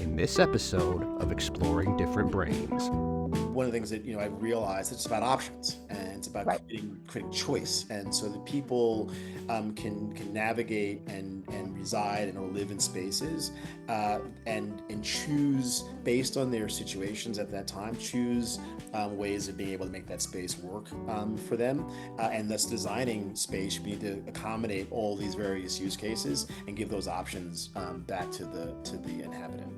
in this episode of Exploring Different Brains. One of the things that I realized, it's about options and it's about Right. creating choice, and so that people can navigate and reside and or live in spaces and choose based on their situations at that time, choose ways of being able to make that space work for them, and thus designing space. We need to accommodate all these various use cases and give those options back to the inhabitant.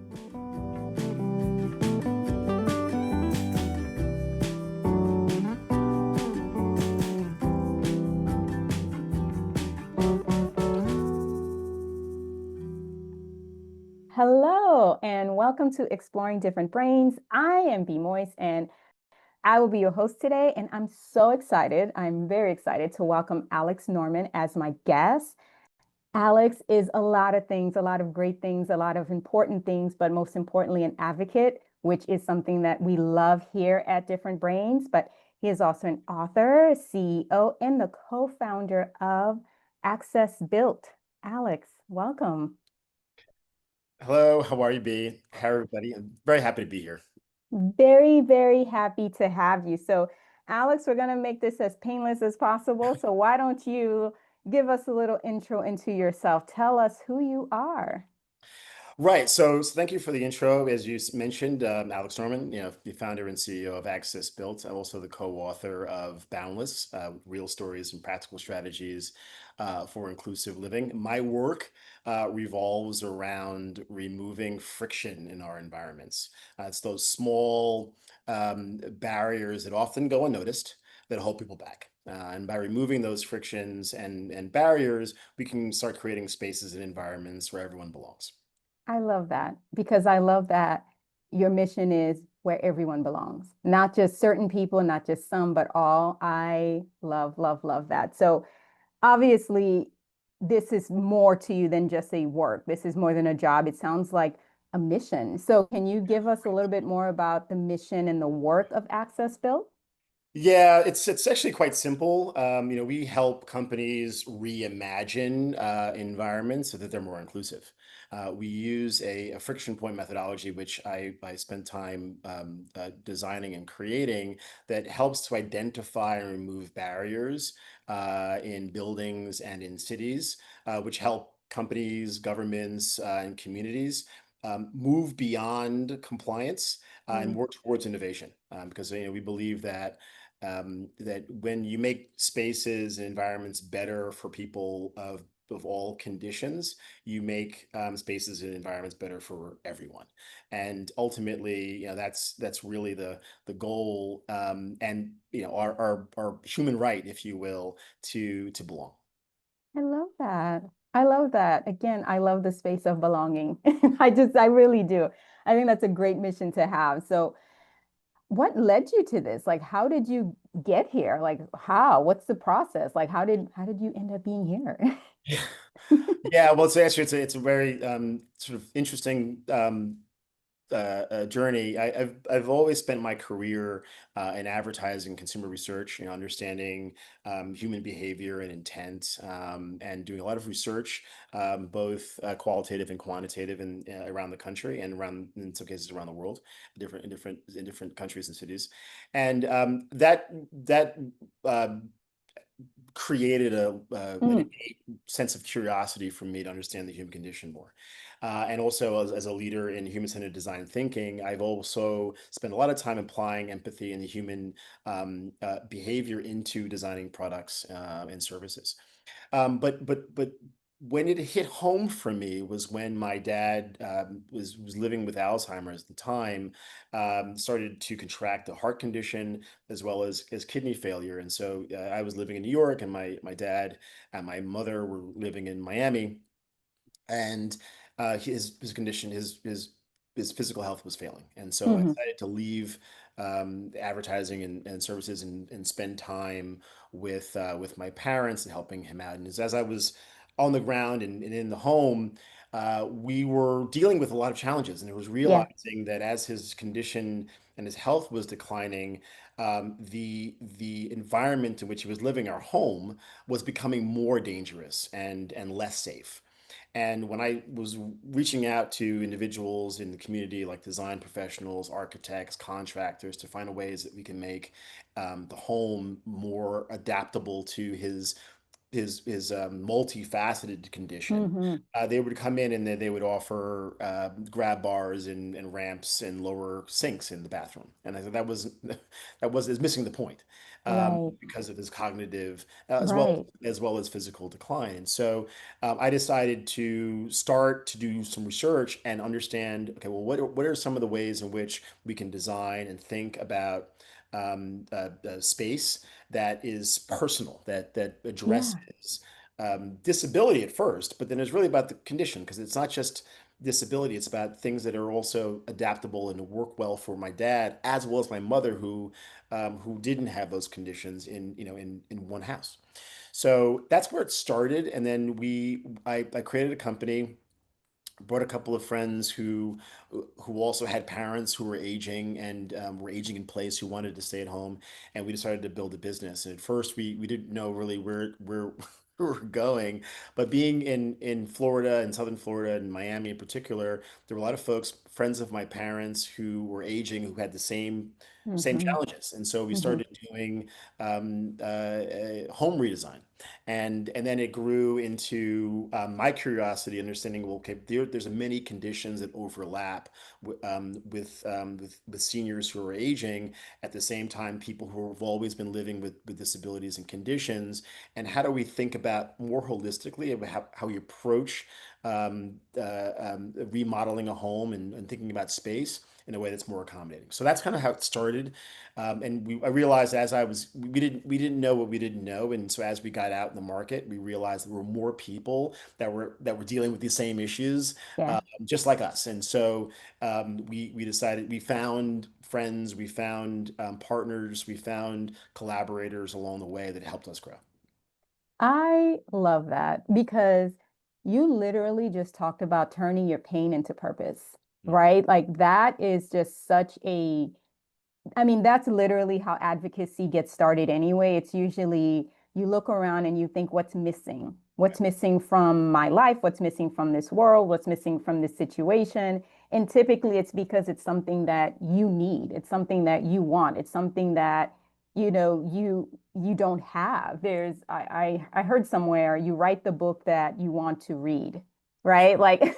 Hello, and welcome to Exploring Different Brains. I am B. Moise, and I will be your host today. And I'm so excited. I'm very excited to welcome Alex Norman as my guest. Alex is a lot of things, a lot of great things, a lot of important things, but most importantly, an advocate, which is something that we love here at Different Brains. But he is also an author, CEO, and the co-founder of Access Built. Alex, welcome. Hello, how are you, B? How everybody? I'm very happy to be here. Very, very happy to have you. So, Alex, we're going to make this as painless as possible. So, why don't you give us a little intro into yourself? Tell us who you are. Right. So thank you for the intro. As you mentioned, Alex Norman, the founder and CEO of Access Built. I'm also the co-author of Boundless, Real Stories and Practical Strategies for Inclusive Living. My work revolves around removing friction in our environments. It's those small barriers that often go unnoticed that hold people back. And by removing those frictions and barriers, we can start creating spaces and environments where everyone belongs. I love that because I love that your mission is where everyone belongs, not just certain people, not just some, but all. I love, love, love that. So, obviously, this is more to you than just a work. This is more than a job. It sounds like a mission. So, can you give us a little bit more about the mission and the work of Access Built? Yeah, it's actually quite simple. We help companies reimagine environments so that they're more inclusive. We use a friction point methodology, which I spent time designing and creating, that helps to identify and remove barriers in buildings and in cities, which help companies, governments, and communities move beyond compliance and Mm, work towards innovation. Because we believe that when you make spaces and environments better for people of all conditions, you make spaces and environments better for everyone. And ultimately, that's really the goal, and our human right, if you will, to belong. I love that. I love that. Again, I love the space of belonging. I really do. I think that's a great mission to have. So, what led you to this? Like, how did you get here? Like, how? What's the process? Like, how did you end up being here? Yeah, well, to answer, it's a very sort of interesting journey. I've always spent my career in advertising, consumer research, understanding human behavior and intent, and doing a lot of research, both qualitative and quantitative, and around the country and around, in some cases, around the world, in different countries and cities, and that uh, created an Mm, innate sense of curiosity for me to understand the human condition more. And also, as a leader in human-centered design thinking, I've also spent a lot of time applying empathy and the human behavior into designing products and services. But when it hit home for me was when my dad was living with Alzheimer's at the time, started to contract a heart condition as well as kidney failure. And so I was living in New York, and my dad and my mother were living in Miami, and his condition, his physical health was failing. And so I mhm. decided to leave advertising and services, and spend time with my parents and helping him out. And as I was on the ground and in the home, we were dealing with a lot of challenges, and it was Yeah. realizing that as his condition and his health was declining, the environment in which he was living, our home, was becoming more dangerous and less safe. And when I was reaching out to individuals in the community, like design professionals, architects, contractors, to find ways that we can make the home more adaptable to his multifaceted condition. Hmm. They would come in and then they would offer grab bars and ramps and lower sinks in the bathroom, and I said that was is missing the point, Right, because of his cognitive right. as well as physical decline. And so I decided to start to do some research and understand, okay, well, what are some of the ways in which we can design and think about space that is personal, that Yeah, addresses disability at first, but then it's really about the condition, because it's not just disability; it's about things that are also adaptable and work well for my dad as well as my mother, who didn't have those conditions in in one house. So that's where it started, and then I created a company, brought a couple of friends who also had parents who were aging and were aging in place, who wanted to stay at home, and we decided to build a business. And at first, we didn't know really where we were going, but being in Florida, in Southern Florida, and Miami in particular, there were a lot of folks, friends of my parents, who were aging, who had the same hmm, challenges, and so we hmm. started doing home redesign, and then it grew into my curiosity, understanding, well, okay, there's many conditions that overlap with seniors who are aging, at the same time people who have always been living with disabilities and conditions, and how do we think about more holistically about how we approach remodeling a home, and thinking about space in a way that's more accommodating. So that's kind of how it started. I realized, as we didn't know what we didn't know, and so as we got out in the market, we realized there were more people that were dealing with the same issues, Yeah. just like us. And so we decided, we found friends, we found partners, we found collaborators along the way that helped us grow. I love that because you literally just talked about turning your pain into purpose, Mm. right? Like that is just such a I mean, that's literally how advocacy gets started anyway. It's usually you look around and you think, what's missing? What's Right. missing from my life? What's missing from this world? What's missing from this situation? And typically it's because it's something that you need. It's something that you want. It's something that, you don't have. I heard somewhere you write the book that you want to read, right? Like,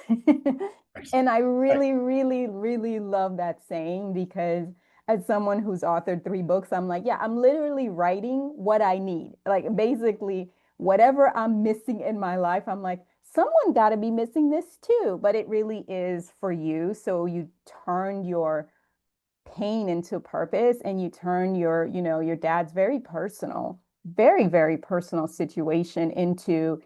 Right. and I Right. really, really, really love that saying because as someone who's authored 3 books, I'm like, yeah, I'm literally writing what I need. Like basically, whatever I'm missing in my life, I'm like, someone got to be missing this too. But it really is for you. So you turn your pain into purpose and you turn your dad's very personal, very, very personal situation into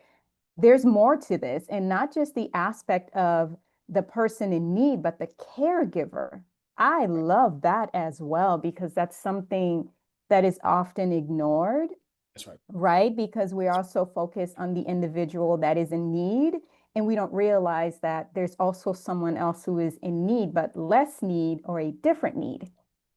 there's more to this, and not just the aspect of the person in need, but the caregiver. I love that as well because that's something that is often ignored, That's right. right? Because we are so focused on the individual that is in need, and we don't realize that there's also someone else who is in need, but less need or a different need,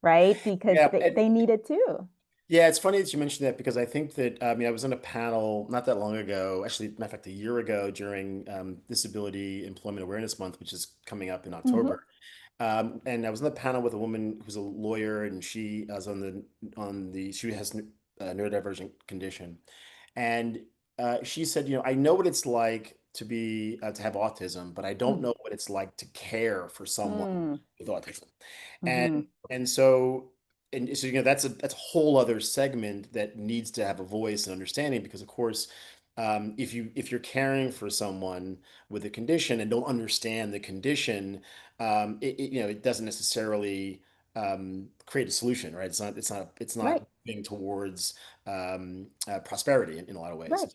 right? Because Yeah. they need it too. Yeah, it's funny that you mentioned that, because I think that, I was on a panel not that long ago, actually, matter of fact, a year ago, during Disability Employment Awareness Month, which is coming up in Hmm. October. And I was on the panel with a woman who's a lawyer, and she was she has a neurodivergent condition, and she said, I know what it's like to have autism, but I don't know what it's like to care for someone Mm-hmm. with autism. Mm-hmm. And and so and so that's a whole other segment that needs to have a voice and understanding, because of course, if you're caring for someone with a condition and don't understand the condition, it doesn't necessarily create a solution, right? It's not Right, moving towards prosperity in a lot of ways. right.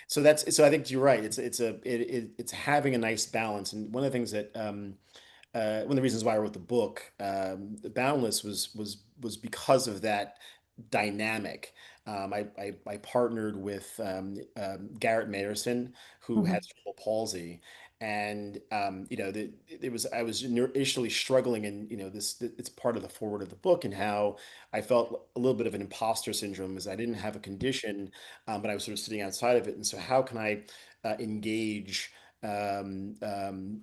So I think you're right. It's having a nice balance. And one of the things that one of the reasons why I wrote the book, Boundless, was because of that dynamic. I partnered with Garrett Mayerson, who Mm-hmm. has cerebral palsy, and I was initially struggling, and it's part of the forward of the book, and how I felt a little bit of an imposter syndrome, as I didn't have a condition, but I was sort of sitting outside of it, and so how can I engage um, um,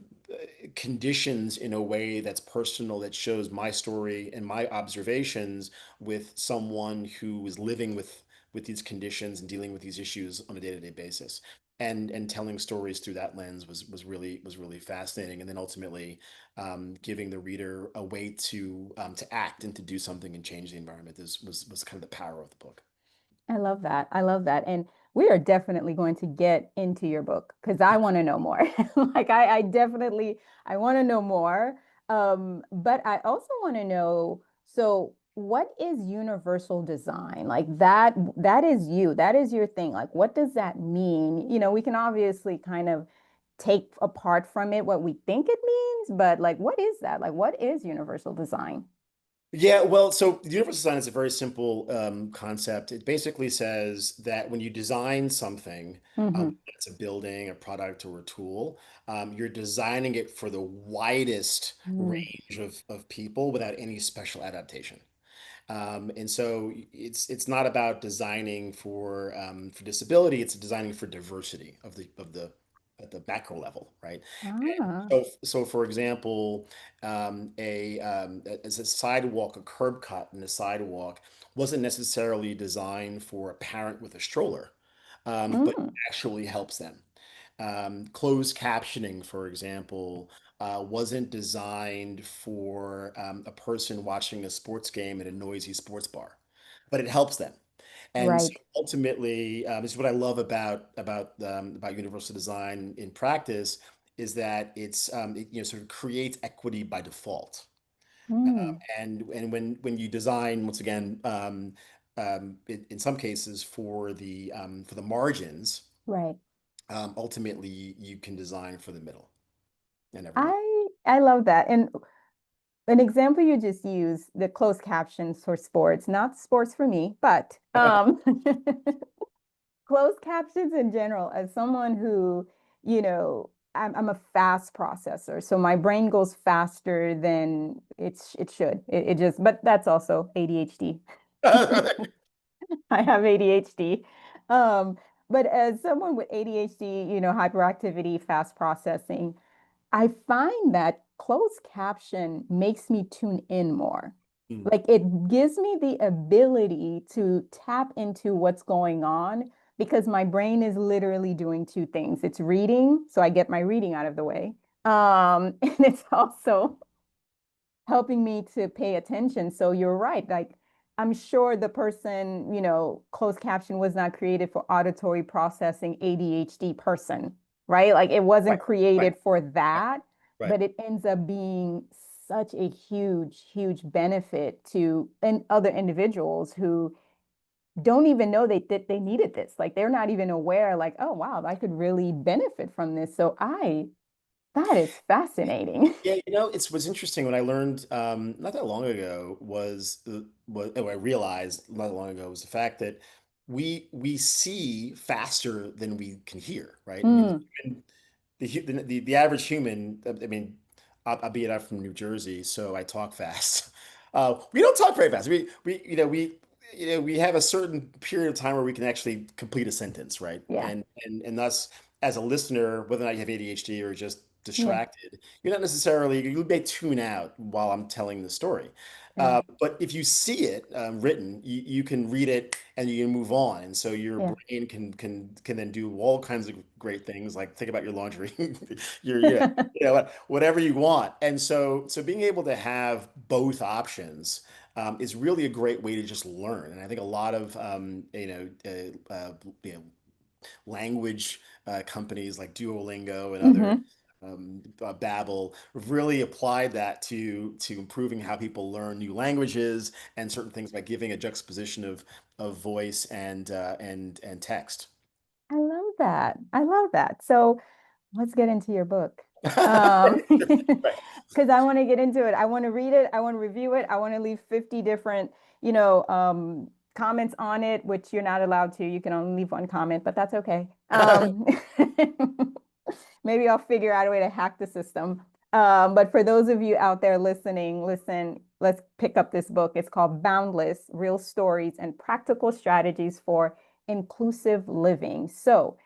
conditions in a way that's personal, that shows my story and my observations with someone who is living with these conditions and dealing with these issues on a day-to-day basis. And telling stories through that lens was really fascinating. And then ultimately giving the reader a way to act and to do something and change the environment was kind of the power of the book. I love that. I love that. And we are definitely going to get into your book because I want to know more. Like I definitely I want to know more. But I also want to know, so what is universal design? Like that is you. That is your thing. Like what does that mean? We can obviously kind of take apart from it what we think it means, but like what is that? Like what is universal design? Yeah, well, so universal design is a very simple concept. It basically says that when you design something, Hmm. it's a building, a product, or a tool, you're designing it for the widest range of people without any special adaptation. And so it's not about designing for disability, it's designing for diversity of the at the macro level, right? Ah, So for example, as a sidewalk, a curb cut in a sidewalk wasn't necessarily designed for a parent with a stroller, but mm, actually helps them. Closed captioning, for example, wasn't designed for a person watching a sports game at a noisy sports bar, but it helps them. And so right. ultimately, this is what I love about universal design in practice is that it sort of creates equity by default. Mm, And when you design once again, in some cases for the margins, right. ultimately you can design for the middle and everyone. I love that. And an example you just used, the closed captions for sports, not sports for me, but closed captions in general, as someone who, I'm a fast processor. So my brain goes faster than it should. It just, but that's also ADHD. I have ADHD. Um, but as someone with ADHD, hyperactivity, fast processing, I find that closed caption makes me tune in more. Mm, Like it gives me the ability to tap into what's going on because my brain is literally doing two things. It's reading, so I get my reading out of the way. And it's also helping me to pay attention. So you're right. Like I'm sure the person, closed caption was not created for auditory processing ADHD person, right? Like it wasn't right, right, created for right, that, right. but it ends up being such a huge, huge benefit to other individuals who don't even know that they needed this. Like they're not even aware, like, oh wow, I could really benefit from this. So that is fascinating. Yeah, it's what's interesting when I learned not that long ago what I realized not that long ago was the fact that we see faster than we can hear, right? I mean, Mm, the average human, I mean, albeit I'm from New Jersey, so I talk fast. We don't talk very fast. We have a certain period of time where we can actually complete a sentence, right? yeah, And thus, as a listener, whether or not you have ADHD or just yeah, distracted, you're not necessarily you may tune out while I'm telling the story. yeah, But if you see it written, you can read it and you can move on, and so your yeah. brain can then do all kinds of great things, like think about your laundry, your whatever you want. And so being able to have both options is really a great way to just learn. And I think a lot of language companies like Duolingo and other Hmm. Babbel really applied that to improving how people learn new languages and certain things by giving a juxtaposition of voice and text. I love that. I love that. So let's get into your book. Right, right. Because I want to get into it. I want to read it. I want to review it. I want to leave 50 different, comments on it, which you're not allowed to. You can only leave one comment, but that's okay. Maybe I'll figure out a way to hack the system. But for those of you out there listening, listen, let's pick up this book. It's called Boundless: Real Stories and Practical Strategies for Inclusive Living. So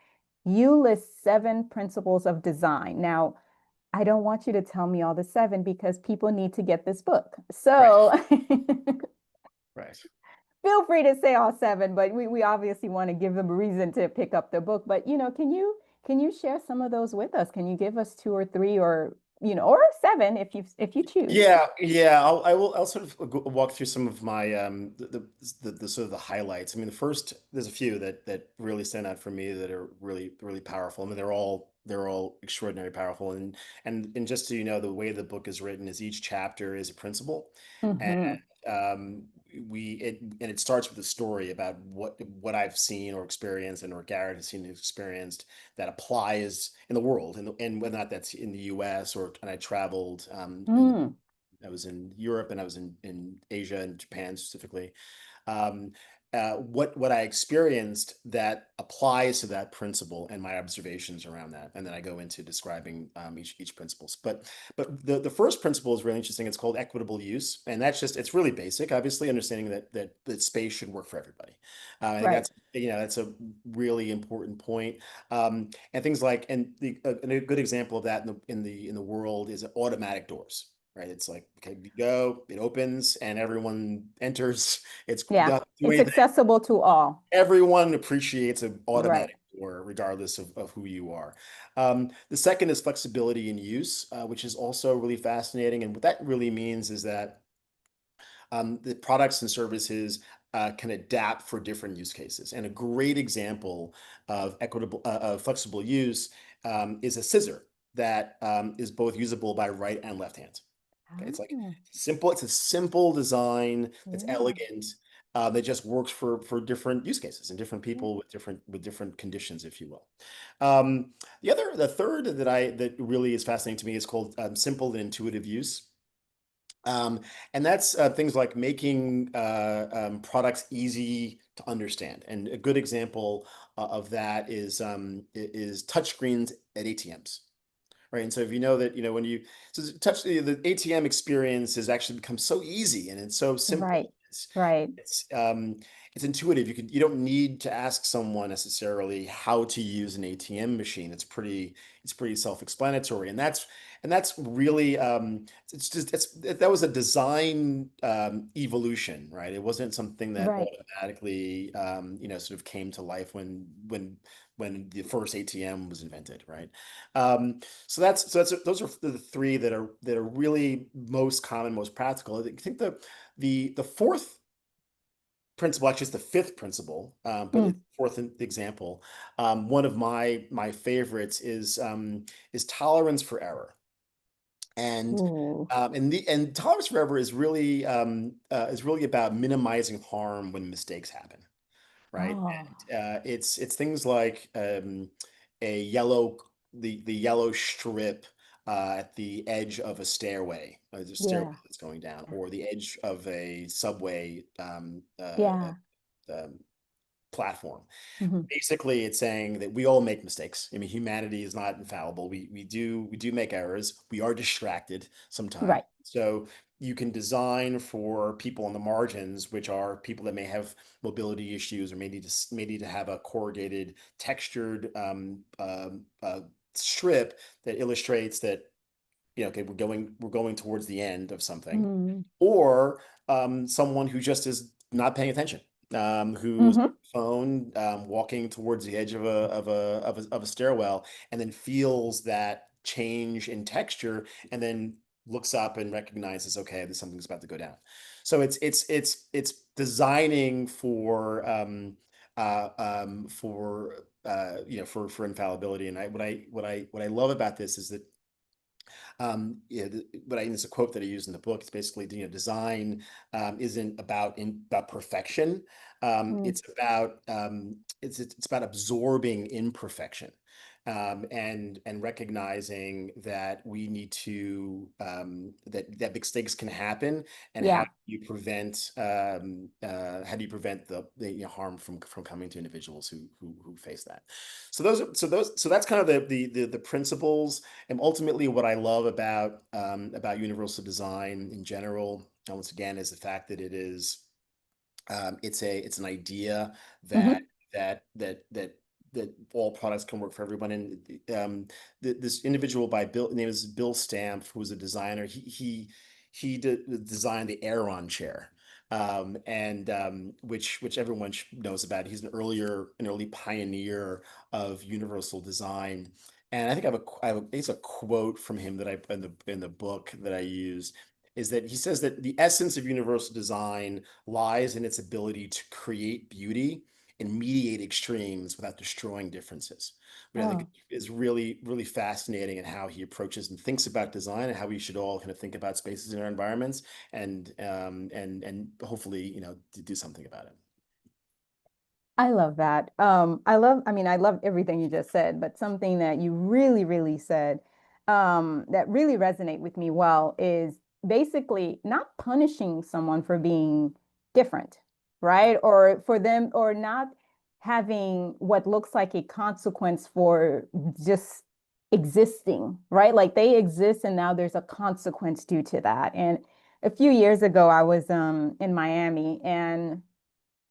you list 7 principles of design. Now, I don't want you to tell me all the 7 because people need to get this book. Right. So Right. feel free to say all 7, but we obviously want to give them a reason to pick up the book. But can you share some of those with us? Can you give us 2 or 3 or or 7 if you choose? Yeah. I'll sort of walk through some of my the sort of the highlights. I mean, there's a few that really stand out for me that are really powerful. I mean, they're all extraordinarily powerful. And just so you know, the way the book is written is each chapter is a principle, and Hmm. um, it starts with a story about what I've seen or experienced, or Garrett has seen and experienced that applies in the world, and whether or not that's in the U.S. and I traveled. Mm. I was in Europe, and I was in Asia and Japan specifically. Um, what I experienced that applies to that principle, and my observations around that, and then I go into describing each principles. But the first principle is really interesting. It's called equitable use, and it's really basic. Obviously, understanding that space should work for everybody. I think Right. that's a really important point. And things like and a good example of that in the world is automatic doors. Right, it's like, okay, you go, it opens, and everyone enters. It's Yeah. not do It's anything. accessible to all. Everyone appreciates an Right. automatic door, regardless of who you are. The second is flexibility in use, which is also really fascinating. And what that really means is that the products and services can adapt for different use cases. And a great example of flexible use is a scissor that is both usable by right and left hand. Okay, it's like Ah, simple. It's a simple design that's yeah. elegant, that just works for different use cases and different Yeah. people with different conditions, if you will. The third that really is fascinating to me is called simple and intuitive use. Um, and that's things like making products easy to understand. And a good example of that is touchscreens at ATMs. Right. And so if you know that, when the ATM experience has actually become so easy, and it's so simple. Right. Right. It's um it's intuitive. You don't need to ask someone necessarily how to use an ATM machine. It's pretty self-explanatory. And that's really that was a design evolution, right? It wasn't something that Right. automatically sort of came to life when the first ATM was invented, right? So those are the 3 that are really most common, most practical. I think the fourth principle, actually, it's the 5th principle, but it's Mm. the fourth example. One of my favorites is tolerance for error, and Ooh. and tolerance for error is really about minimizing harm when mistakes happen, right? Oh, It's things like a yellow the yellow strip at the edge of a stairway, the stairway yeah. that's going down, or the edge of a subway Yeah. platform. Hmm. Basically, it's saying that we all make mistakes. I mean, humanity is not infallible. We do make errors. We are distracted sometimes. Right. So you can design for people on the margins, which are people that may have mobility issues, or may need to have a corrugated, textured strip that illustrates that, okay, we're going towards the end of something, Mm. or someone who just is not paying attention, who's Hmm. phone, walking towards the edge of a stairwell, and then feels that change in texture, and then looks up and recognizes, okay, there's something's about to go down. So it's designing for infallibility. And what I love about this is that it's a quote that I use in the book. It's basically, design isn't about perfection. Mm. It's about absorbing imperfection, and recognizing that we need to that mistakes can happen, and how Yeah. do you prevent the harm from coming to individuals who face that. So that's kind of the principles, and ultimately, what I love about universal design in general, once again, is the fact that it's an idea that Hmm. that that all products can work for everyone. And this individual by Bill, name is Bill Stamp, who was a designer. Designed the Aeron chair, and which everyone knows about. He's an early pioneer of universal design. And I think it's a quote from him that I in the book that I use, is that he says that the essence of universal design lies in its ability to create beauty and mediate extremes without destroying differences. Which I think Oh, is really, really fascinating in how he approaches and thinks about design, and how we should all kind of think about spaces in our environments, and hopefully, to do something about it. I love that. I mean, I love everything you just said, but something that you really, really said, that really resonate with me well is basically not punishing someone for being different, Yeah. right? Or for them, or not having what looks like a consequence for just existing, right? Like they exist and now there's a consequence due to that. And a few years ago, I was in Miami, and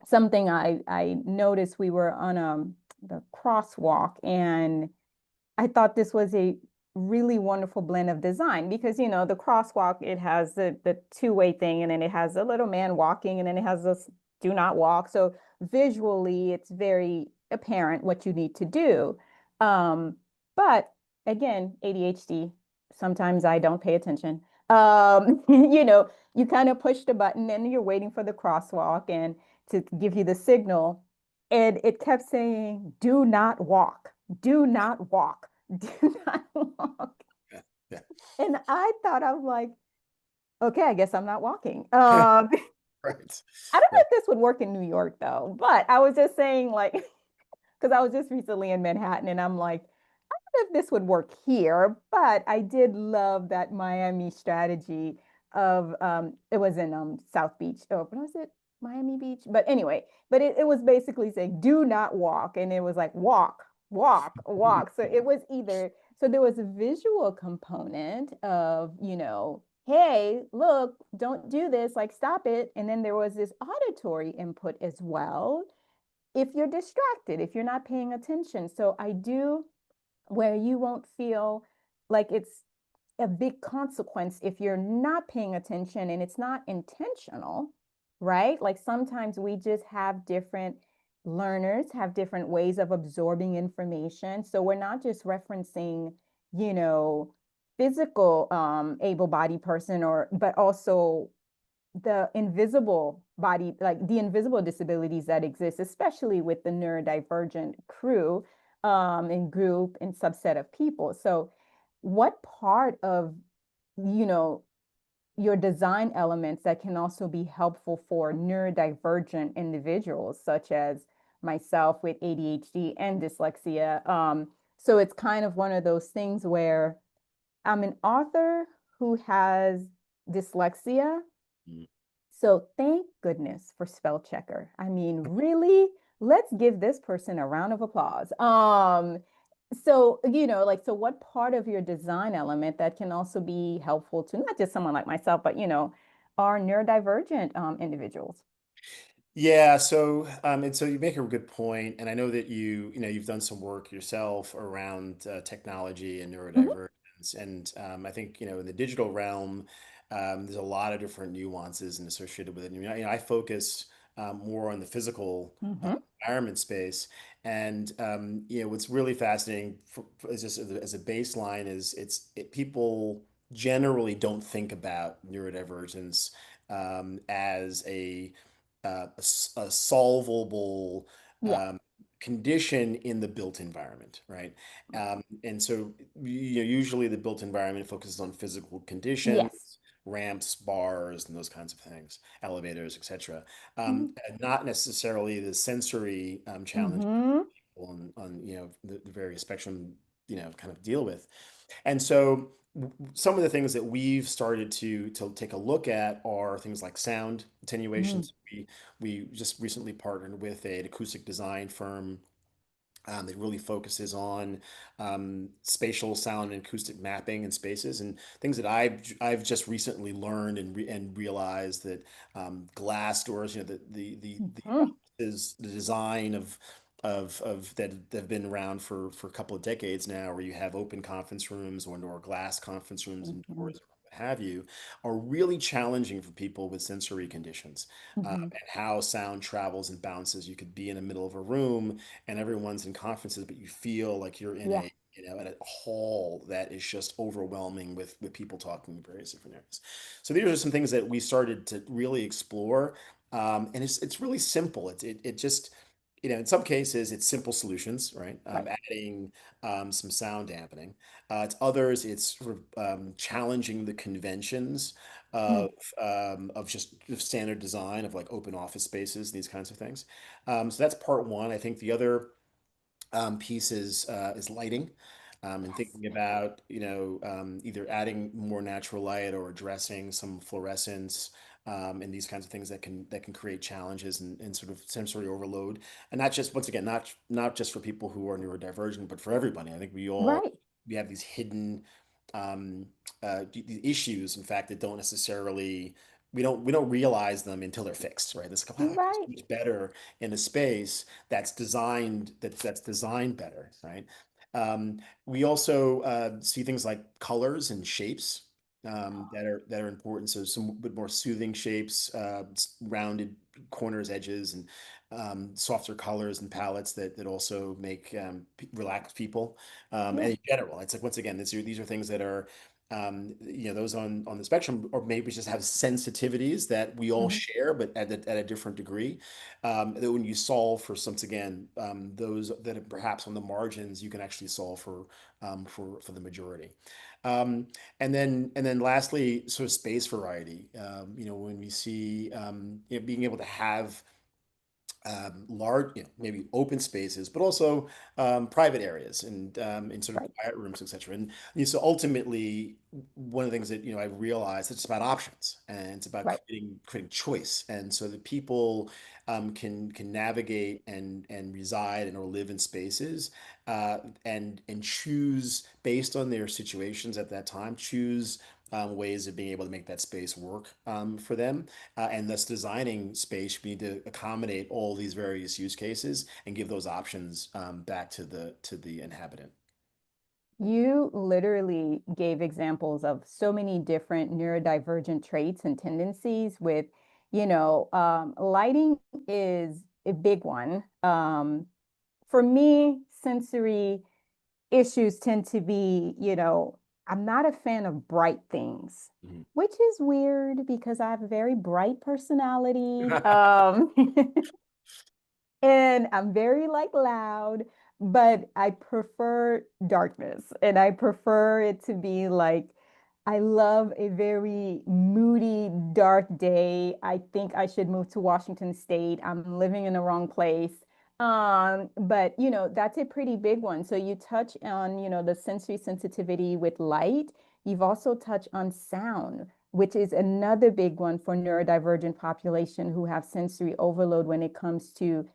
something I noticed, we were on the crosswalk, and I thought this was a really wonderful blend of design because the crosswalk, it has the two-way thing, and then it has a little man walking, and then it has this do not walk. So visually it's very apparent what you need to do. Um, but again, ADHD, sometimes I don't pay attention. You kind of push the button and you're waiting for the crosswalk and to give you the signal, and it kept saying, do not walk, do not walk, do not walk. Yeah. Yeah. And I thought, I'm like, okay, I guess I'm not walking. Right. I don't know Right. if this would work in New York though, but I was just saying, like, because I was just recently in Manhattan, and I'm like, if this would work here, but I did love that Miami strategy of it was in South Beach. Oh, was it Miami Beach? But anyway, but it was basically saying do not walk, and it was like walk, walk, walk. So it was either, so there was a visual component of, hey, look, don't do this, like stop it. And then there was this auditory input as well. If you're distracted, if you're not paying attention. So I do, where you won't feel like it's a big consequence if you're not paying attention and it's not intentional, right? Like sometimes we just have different learners, have different ways of absorbing information. So we're not just referencing, you know, physical able-bodied person, or but also the invisible body, like the invisible disabilities that exist, especially with the neurodivergent crew, and group and subset of people. So what part of, you know, your design elements that can also be helpful for neurodivergent individuals, such as myself with ADHD and dyslexia? So it's kind of one of those things where I'm an author who has dyslexia, Mm. so thank goodness for spell checker. I mean, really, let's give this person a round of applause. So, like, so what part of your design element that can also be helpful to not just someone like myself, but, our neurodivergent individuals? Yeah, and so you make a good point, and I know that you've done some work yourself around technology and Mhm, neurodivergence, and I think in the digital realm, there's a lot of different nuances and associated with it. I focus more on the physical mhm, environment space, and what's really fascinating is just as a baseline is people generally don't think about neurodivergence as a solvable yeah, um, condition in the built environment, right? And so usually the built environment focuses on physical conditions, yes, ramps, bars, and those kinds of things, elevators, etc. mhm, And not necessarily the sensory challenge mhm, on the various spectrum kind of deal with. And so some of the things that we've started to take a look at are things like sound attenuation. mhm, So we just recently partnered with an acoustic design firm that really focuses on spatial sound and acoustic mapping in spaces, and things that I've just recently learned and realized that glass doors, the mhm, is the design that have been around for a couple of decades now, where you have open conference rooms or glass conference rooms and Mhm. doors, or what have you, are really challenging for people with sensory conditions, Mhm. and how sound travels and bounces. You could be in the middle of a room and everyone's in conferences, but you feel like you're in Yeah, in a hall that is just overwhelming with people talking in various different areas. So these are some things that we started to really explore, and it's really simple. It just, in some cases, it's simple solutions, right? right. Adding some sound dampening. It's others, it's sort of challenging the conventions Mm. of just standard design of like open office spaces, these kinds of things. So that's part one. I think the other piece is lighting, and Yes. thinking about either adding more natural light or addressing some fluorescence, and these kinds of things that can create challenges and sort of sensory overload, and not just, once again, not just for people who are neurodivergent, but for everybody. I think Right. we have these hidden um, these issues, in fact, that don't necessarily, we don't realize them until they're fixed, right? It's like, wow, I feel so Right. much better in a space that's designed better, right? We also see things like colors and shapes, that are important. So some bit more soothing shapes, rounded corners, edges, and softer colors and palettes that also make relax people. Yeah. And in general, it's like, once again, these are things that are those on the spectrum, or maybe just have sensitivities that we all Mhm. share, but at a different degree. That when you solve for, once again, those that are perhaps on the margins, you can actually solve for the majority. Um, and then lastly, sort of space variety. When we see being able to have large, maybe open spaces, but also private areas and in sort of Right. quiet rooms, etc. So ultimately, one of the things that I realized, it's about options, and it's about Right. creating choice, and so that people can navigate and reside and or live in spaces, and choose based on their situations at that time, choose ways of being able to make that space work for them, and thus designing space. We need to accommodate all these various use cases and give those options back to the inhabitant. You literally gave examples of so many different neurodivergent traits and tendencies with, lighting is a big one. For me, sensory issues tend to be, I'm not a fan of bright things, Mhm. which is weird because I have a very bright personality. And I'm very like loud, but I prefer darkness and I prefer it to be like, I love a very moody, dark day. I think I should move to Washington State. I'm living in the wrong place. But that's a pretty big one. So you touch on, the sensory sensitivity with light. You've also touched on sound, which is another big one for neurodivergent population who have sensory overload when it comes to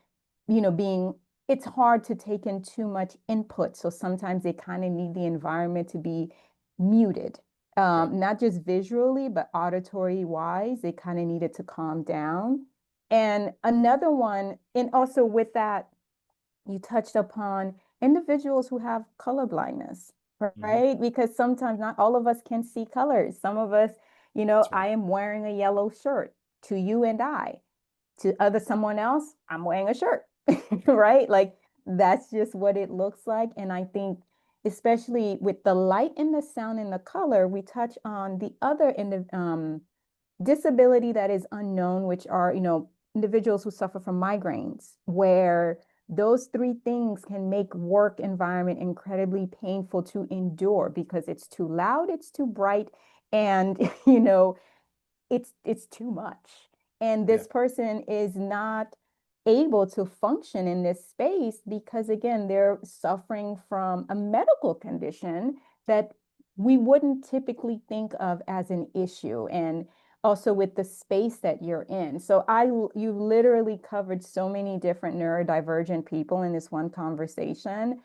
being, it's hard to take in too much input. So sometimes they kind of need the environment to be muted, Right. not just visually, but auditory wise. They kind of need it to calm down. And another one, and also with that, you touched upon individuals who have color blindness, Mhm. right? Because sometimes not all of us can see colors. Some of us, That's right. I am wearing a yellow shirt to you and I, to other someone else, I'm wearing a shirt, right? Like that's just what it looks like. And I think, especially with the light and the sound and the color, we touch on the other in the disability that is unknown, which are, individuals who suffer from migraines, where those three things can make work environment incredibly painful to endure because it's too loud, it's too bright, and it's too much. And Yeah. this person is not able to function in this space because again, they're suffering from a medical condition that we wouldn't typically think of as an issue. And also with the space that you're in. So you literally covered so many different neurodivergent people in this one conversation,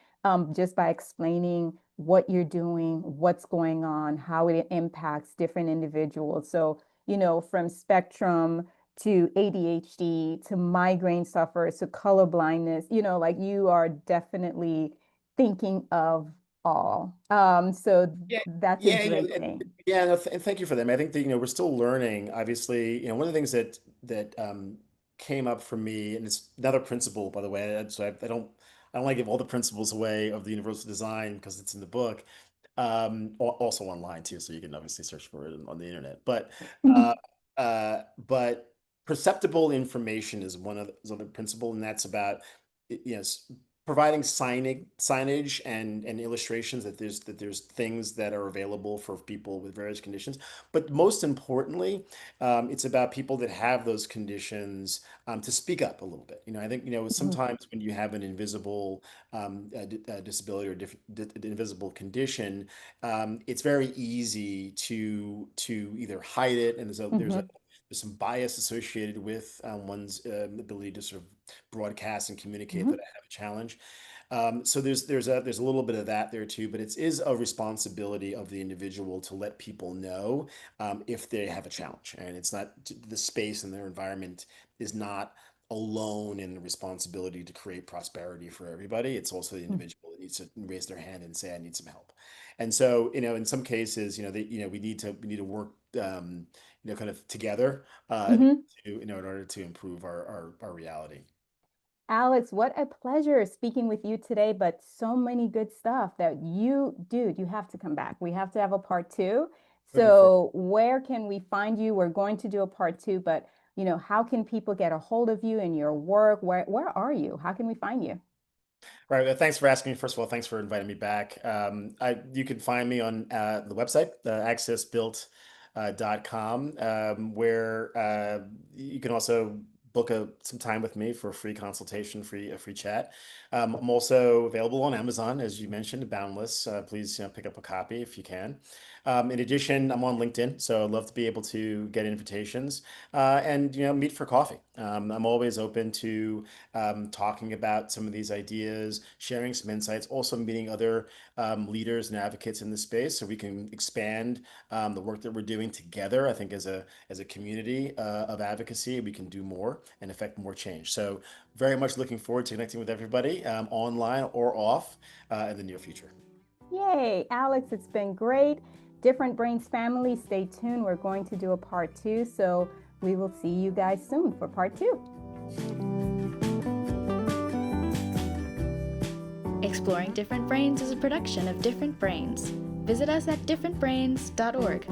just by explaining what you're doing, what's going on, how it impacts different individuals. So from spectrum to ADHD, to migraine sufferers, to color blindness, like you are definitely thinking of all. So Yeah, that's a yeah, great thing. yeah. No, and thank you for them. I think that we're still learning. Obviously, one of the things that came up for me, and it's another principle, by the way. So I don't want to give all the principles away of the universal design because it's in the book, also online too, so you can obviously search for it on the internet. Uh, but perceptible information is one of the other principle, and that's about providing signage and illustrations that there's things that are available for people with various conditions. But most importantly, it's about people that have those conditions to speak up a little bit. I think Mhm, sometimes when you have an invisible disability or invisible condition, it's very easy to either hide it, and mhm, there's some bias associated with one's ability to sort of broadcast and communicate that mhm, I have a challenge. So there's a little bit of that there too, but it is a responsibility of the individual to let people know if they have a challenge, and it's not the space and their environment is not alone in the responsibility to create prosperity for everybody. It's also the mhm, individual that needs to raise their hand and say, I need some help. And so, in some cases, we need to work, kind of together, mhm. in order to improve our reality. Alex, what a pleasure speaking with you today, but so many good stuff that dude, you have to come back. We have to have a part two. Looking forward. So where can we find you? We're going to do a part two, but how can people get a hold of you and your work? Where are you? How can we find you? All right. Well, thanks for asking me. First of all, thanks for inviting me back. You can find me on the website, accessbuilt.com, where you can also book some time with me for a free consultation, a free chat. I'm also available on Amazon, as you mentioned, Boundless. Please, pick up a copy if you can. In addition, I'm on LinkedIn, so I'd love to be able to get invitations and meet for coffee. I'm always open to talking about some of these ideas, sharing some insights, also meeting other leaders and advocates in the space, so we can expand the work that we're doing together. I think as a community of advocacy, we can do more and affect more change. So very much looking forward to connecting with everybody online or off in the near future. Yay, Alex, it's been great. Different Brains family, stay tuned. We're going to do a part two. So we will see you guys soon for part two. Exploring Different Brains is a production of Different Brains. Visit us at differentbrains.org.